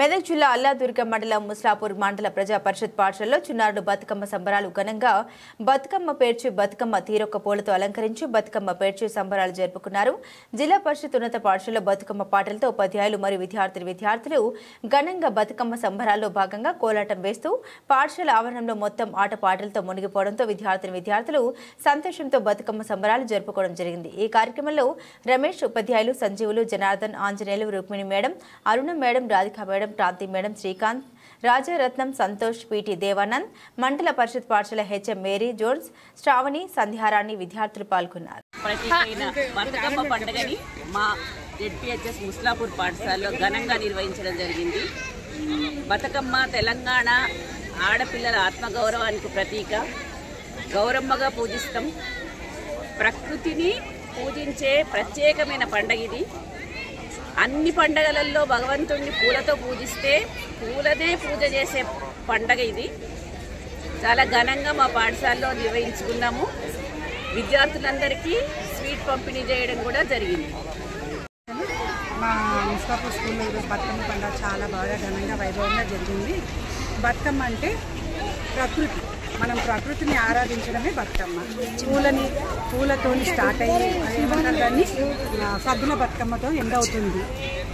మెదక్ జిల్లా అల్లాదుర్గ మండలం ముస్లాపూర్ మండల ప్రజా పరిషత్ పాఠశాలలో చిన్నారులు బతుకమ్మ సంబరాలు ఘనంగా బతుకమ్మ పేర్చి బతుకమ్మ తీరొక్క పూలతో అలంకరించి బతుకమ్మ పేర్చి సంబరాలు జరుపుకున్నారు. జిల్లా పరిషత్ ఉన్నత పాఠశాలలో బతుకమ్మ పాటలతో ఉపాధ్యాయులు మరియు విద్యార్థులు ఘనంగా బతుకమ్మ సంబరాల్లో భాగంగా కోలాటం వేస్తూ పాఠశాల ఆవరణంలో మొత్తం ఆటపాటలతో మునిగిపోవడంతో విద్యార్థులు సంతోషంతో బతుకమ్మ సంబరాలు జరుపుకోవడం జరిగింది. ఈ కార్యక్రమంలో రమేష్ ఉపాధ్యాయులు Sanjeevulu Janardhan Anjaneyulu Rukmini madam Aruna madam Radhika madam Pranthi madam Srikanth Rajaratnam Santosh PT Devanand mandal parishad పాఠశాల HM Mary Jones Sravani Sandhyarani విద్యార్థులు పాల్గొన్నారు. బతుకమ్మ పండుగని మా జెడ్పీహెచ్ఎస్ ముస్లాపూర్ పాఠశాలలో ఘనంగా నిర్వహించడం జరిగింది. బతుకమ్మ తెలంగాణ ఆడపిల్లల ఆత్మగౌరవానికి ప్రతీక. గౌరమ్మగా పూజిస్తాం. ప్రకృతిని పూజించే ప్రత్యేకమైన పండుగ ఇది. అన్ని పండగలలో భగవంతుడిని పూలతో పూజిస్తే పూలనే పూజ చేసే పండగ ఇది. చాలా ఘనంగా మా పాఠశాలలో నిర్వహించుకున్నాము. విద్యార్థులందరికీ స్వీట్ పంపిణీ చేయడం కూడా జరిగింది. మా ముస్లాపూర్ స్కూల్లో ఈరోజు బతుకమ్మ పండుగ చాలా బాగా ఘనంగా వైభవంగా జరిగింది. బతుకమ్మ అంటే ప్రకృతి, మనం ప్రకృతిని ఆరాధించడమే బతుకమ్మ. పూలతో స్టార్ట్ అయ్యి ఏమంటారు దాన్ని సద్దుల బతుకమ్మతో ఎండ్ అవుతుంది.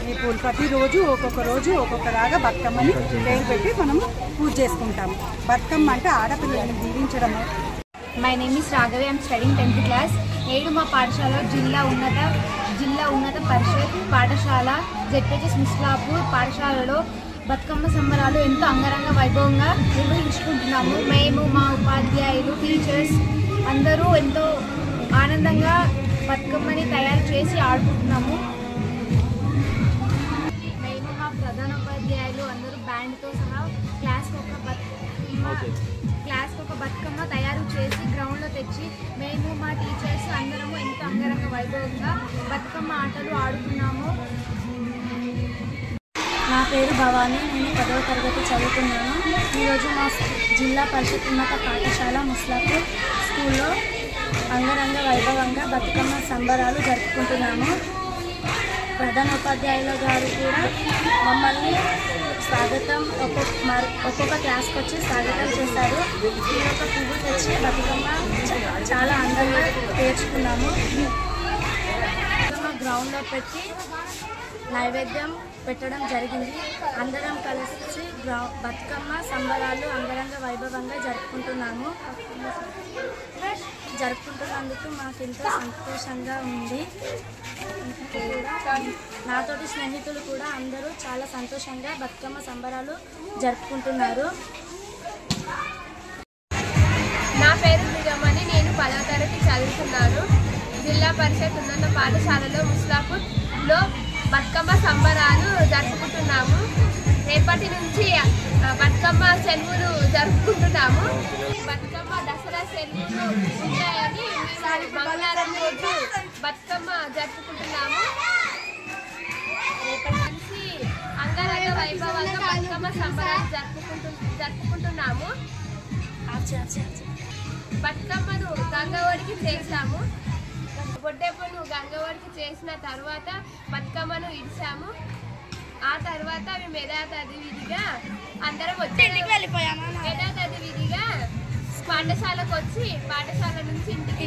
ఈ పూలు ప్రతిరోజు ఒక్కొక్క రోజు ఒక్కొక్కలాగా బతుకమ్మని పేరు పెట్టి మనము పూజ చేసుకుంటాము. బతుకమ్మ అంటే ఆడపిల్లల్ని దీవించడము. My name is Raghavi. I'm studying 10th class. నేడు మా పాఠశాలలో జిల్లా ఉన్నత పరిషత్ పాఠశాల జెడ్పీహెచ్ఎస్ ముస్లాపూర్ పాఠశాలలో బతుకమ్మ సంబరాలు ఎంతో అంగరంగ వైభవంగా నిర్వహించుకుంటున్నాము. మేము మా ఉపాధ్యాయులు టీచర్స్ అందరూ ఎంతో ఆనందంగా బతుకమ్మని తయారు చేసి ఆడుకుంటున్నాము. మేము మా ప్రధాన ఉపాధ్యాయులు అందరూ బ్యాండ్తో సహా క్లాస్కి ఒక బతుకమ్మ తయారు చేసి గ్రౌండ్లో తెచ్చి మేము మా టీచర్స్ అందరము ఎంతో అంగరంగ వైభవంగా బతుకమ్మ ఆటలు ఆడుతున్నాము. నా పేరు భవానీ. నేను 10వ తరగతి చదువుతున్నాను. ఈరోజు మా జిల్లా పరిషత్ ఉన్నత పాఠశాల ముస్లాపూర్ స్కూల్లో అంగరంగ వైభవంగా బతుకమ్మ సంబరాలు జరుపుకుంటున్నాము. ప్రధాన ఉపాధ్యాయుల గారు కూడా మమ్మల్ని స్వాగతం ఒక్కొక్క క్లాస్కి వచ్చి స్వాగతం చేశారు. ఈ యొక్క పువ్వు తెచ్చి బతుకమ్మ చాలా అందంగా పేర్చుకున్నాము. గ్రౌండ్లో పెట్టి నైవేద్యం పెట్టడం జరిగింది. అందరం కలిసి బతుకమ్మ సంబరాలు అంగరంగ వైభవంగా జరుపుకుంటున్నందుకు మాకెంతో సంతోషంగా ఉంది. నాతోటి స్నేహితులు కూడా అందరూ చాలా సంతోషంగా బతుకమ్మ సంబరాలు జరుపుకుంటున్నారు. నా పేరు దిగమని. నేను 10వ తరగతి చదువుతున్నాను. జిల్లా పరిషత్ ఉన్నత పాఠశాలలో ముస్లాపూర్లో బతుకమ్మ సంబరాలు జరుపుకుంటున్నాము. రేపటి నుంచి బతుకమ్మ సెలవులు జరుపుకుంటున్నాము. బతుకమ్మ దసరా సెలవులు ఉంటాయని మంగళవారం రోజు బతుకమ్మ జరుపుకుంటున్నాము. రేపటి నుంచి అంగరంగ వైభవంగా బతుకమ్మ సంబరాలు జరుపుకుంటున్నాము. బతుకమ్మను గంగవడికి చేసాము. బొడ్డెప్పను గంగవడికి చేసిన తర్వాత బతుకమ్మను ఇడిచాము. ఆ తర్వాత మేము యథాతథి విధిగా అందరం వచ్చి యథాతథి విధిగా పాఠశాలకు వచ్చి పాఠశాల నుంచి ఇంటికి